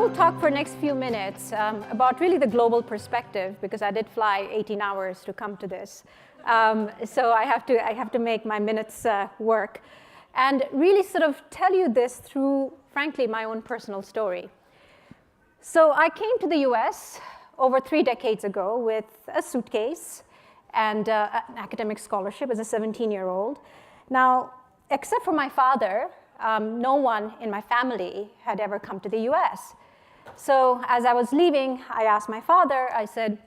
will talk for the next few minutes about really the global perspective, because I did fly 18 hours to come to this. So I have to make my minutes work. And really sort of tell you this through, frankly, my own personal story. So I came to the US over 3 decades ago with a suitcase and an academic scholarship as a 17-year-old. Now, except for my father, no one in my family had ever come to the US. So as I was leaving, I asked my father, I said,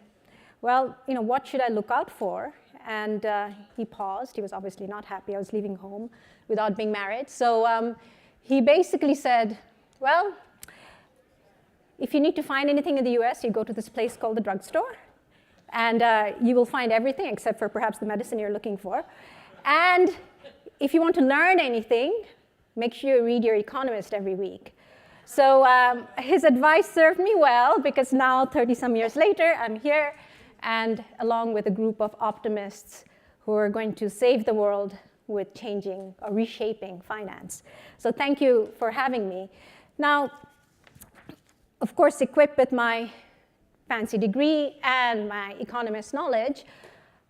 well, what should I look out for? And he paused. He was obviously not happy I was leaving home without being married. So he basically said, well, if you need to find anything in the US, you go to this place called the drugstore, and you will find everything except for perhaps the medicine you're looking for. And if you want to learn anything, make sure you read your Economist every week. So his advice served me well, because now, 30-some years later, I'm here, and along with a group of optimists who are going to save the world with changing or reshaping finance. So thank you for having me. Now, of course, equipped with my fancy degree and my economist knowledge,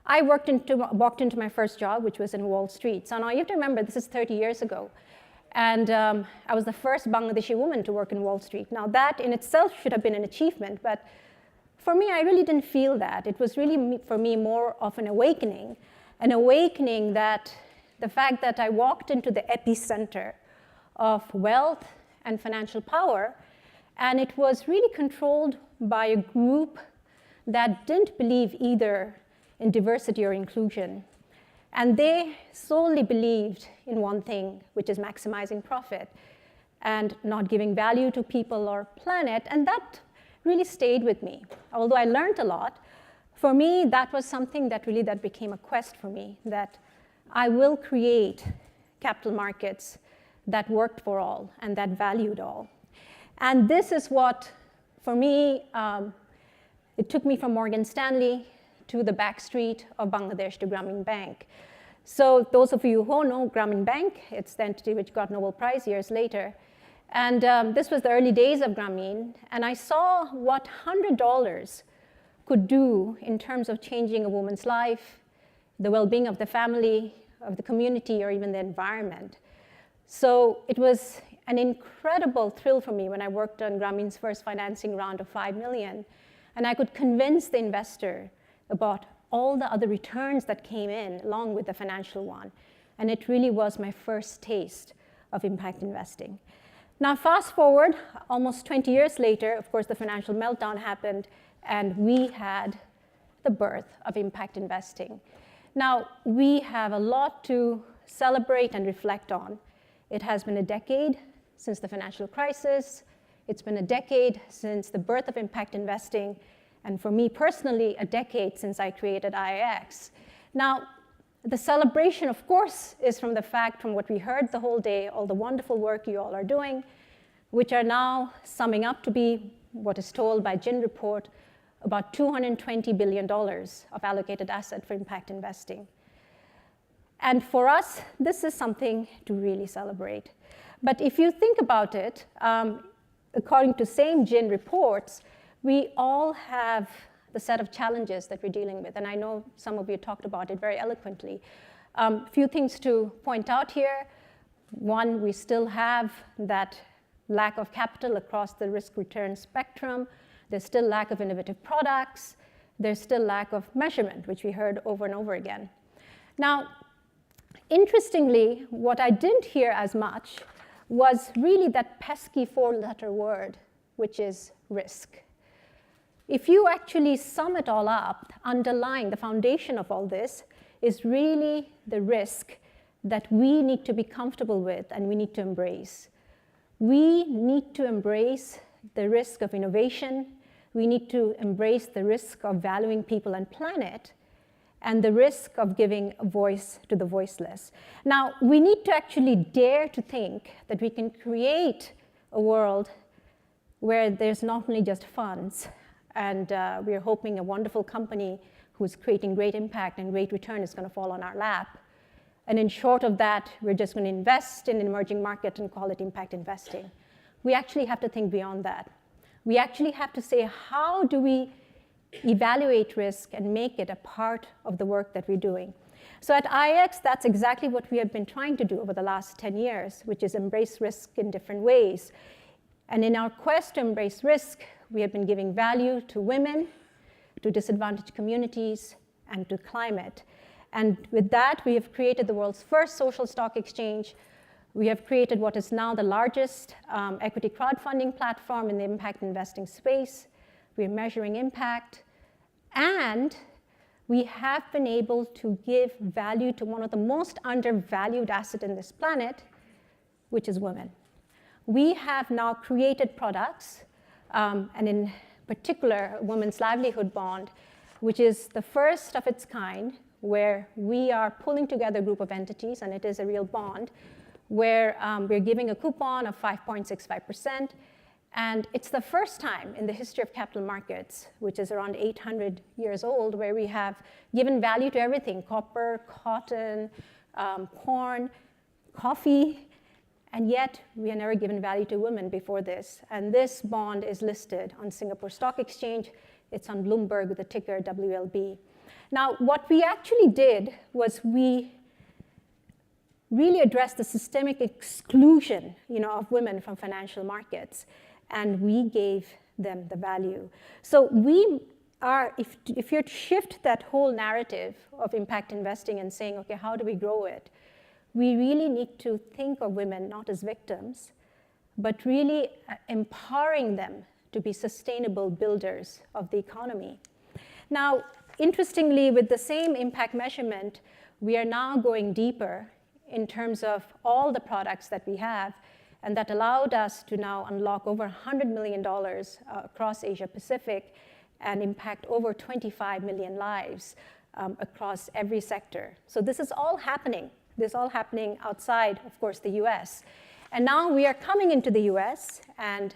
I walked into my first job, which was in Wall Street. So now you have to remember, this is 30 years ago. And I was the first Bangladeshi woman to work in Wall Street. Now that in itself should have been an achievement, but for me, I really didn't feel that. It was really, for me, more of an awakening that the fact that I walked into the epicenter of wealth and financial power, and it was really controlled by a group that didn't believe either in diversity or inclusion. And they solely believed in one thing, which is maximizing profit and not giving value to people or planet. And that really stayed with me. Although I learned a lot, for me, that was something that became a quest for me, that I will create capital markets that worked for all and that valued all. And this is what, for me, it took me from Morgan Stanley to the backstreet of Bangladesh to Grameen Bank. So those of you who know Grameen Bank, it's the entity which got Nobel Prize years later. And this was the early days of Grameen. And I saw what $100 could do in terms of changing a woman's life, the well-being of the family, of the community, or even the environment. So it was an incredible thrill for me when I worked on Grameen's first financing round of $5 million. And I could convince the investor about all the other returns that came in along with the financial one. And it really was my first taste of impact investing. Now, fast forward, almost 20 years later, of course, the financial meltdown happened, and we had the birth of impact investing. Now, we have a lot to celebrate and reflect on. It has been a decade since the financial crisis. It's been a decade since the birth of impact investing. And for me personally, a decade since I created IIX. Now, the celebration, of course, is from the fact, from what we heard the whole day, all the wonderful work you all are doing, which are now summing up to be what is told by Gin Report, about $220 billion of allocated asset for impact investing. And for us, this is something to really celebrate. But if you think about it, according to same Gin reports, we all have the set of challenges that we're dealing with. And I know some of you talked about it very eloquently. A few things to point out here. One, we still have that lack of capital across the risk-return spectrum. There's still lack of innovative products. There's still lack of measurement, which we heard over and over again. Now, interestingly, what I didn't hear as much was really that pesky 4-letter word, which is risk. If you actually sum it all up, underlying the foundation of all this is really the risk that we need to be comfortable with and we need to embrace. We need to embrace the risk of innovation. We need to embrace the risk of valuing people and planet, and the risk of giving a voice to the voiceless. Now, we need to actually dare to think that we can create a world where there's not only just funds, and we're hoping a wonderful company who's creating great impact and great return is going to fall on our lap. And in short of that, we're just going to invest in an emerging market and call it impact investing. We actually have to think beyond that. we actually have to say, how do we evaluate risk and make it a part of the work that we're doing? So at IX, that's exactly what we have been trying to do over the last 10 years, which is embrace risk in different ways. And in our quest to embrace risk, we have been giving value to women, to disadvantaged communities, and to climate. And with that, we have created the world's first social stock exchange. We have created what is now the largest equity crowdfunding platform in the impact investing space. We are measuring impact. And we have been able to give value to one of the most undervalued assets in this planet, which is women. We have now created products, and in particular, a women's livelihood bond, which is the first of its kind, where we are pulling together a group of entities, and it is a real bond, where we're giving a coupon of 5.65%. And it's the first time in the history of capital markets, which is around 800 years old, where we have given value to everything: copper, cotton, corn, coffee, and yet we have never given value to women before this. And this bond is listed on Singapore Stock Exchange. It's on Bloomberg with the ticker WLB. Now, what we actually did was we really addressed the systemic exclusion, of women from financial markets, and we gave them the value. So we are, if you shift that whole narrative of impact investing and saying, okay, how do we grow it? We really need to think of women not as victims, but really empowering them to be sustainable builders of the economy. Now, interestingly, with the same impact measurement, we are now going deeper in terms of all the products that we have, and that allowed us to now unlock over $100 million across Asia Pacific and impact over 25 million lives across every sector. So this is all happening. This is all happening outside, of course, the US. And now we are coming into the US, and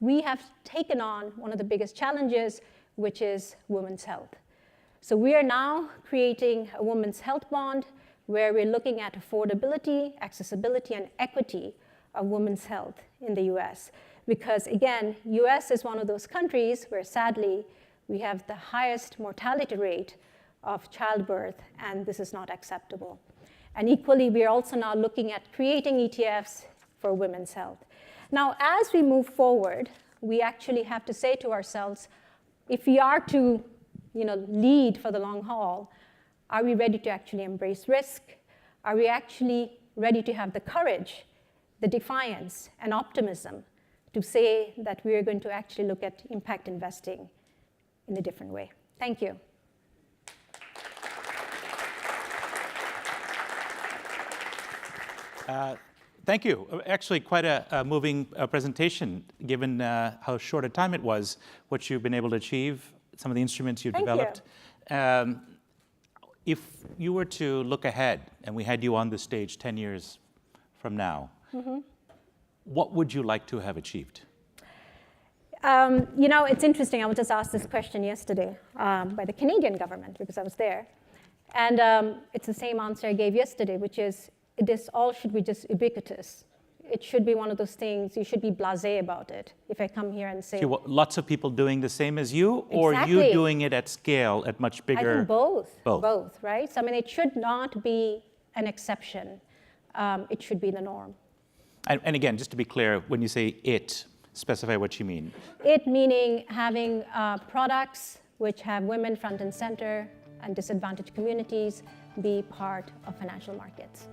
we have taken on one of the biggest challenges, which is women's health. So we are now creating a women's health bond where we're looking at affordability, accessibility, and equity of women's health in the US. Because again, US is one of those countries where sadly, we have the highest mortality rate of childbirth, and this is not acceptable. And equally, we are also now looking at creating ETFs for women's health. Now, as we move forward, we actually have to say to ourselves, if we are to lead for the long haul, are we ready to actually embrace risk? Are we actually ready to have the courage, the defiance, and optimism to say that we are going to actually look at impact investing in a different way? Thank you. Thank you. Actually, quite a moving presentation, given how short a time it was, what you've been able to achieve, some of the instruments you've developed. If you were to look ahead, and we had you on the stage 10 years from now, what would you like to have achieved? It's interesting. I was just asked this question yesterday by the Canadian government, because I was there. And it's the same answer I gave yesterday, which is, this all should be just ubiquitous. It should be one of those things, you should be blasé about it. If I come here and say... Lots of people doing the same as you, or Exactly. you doing it at scale, at much bigger... I think both. Both. Both, right? So, it should not be an exception. It should be the norm. And again, just to be clear, when you say it, specify what you mean. It meaning having products which have women front and center and disadvantaged communities be part of financial markets.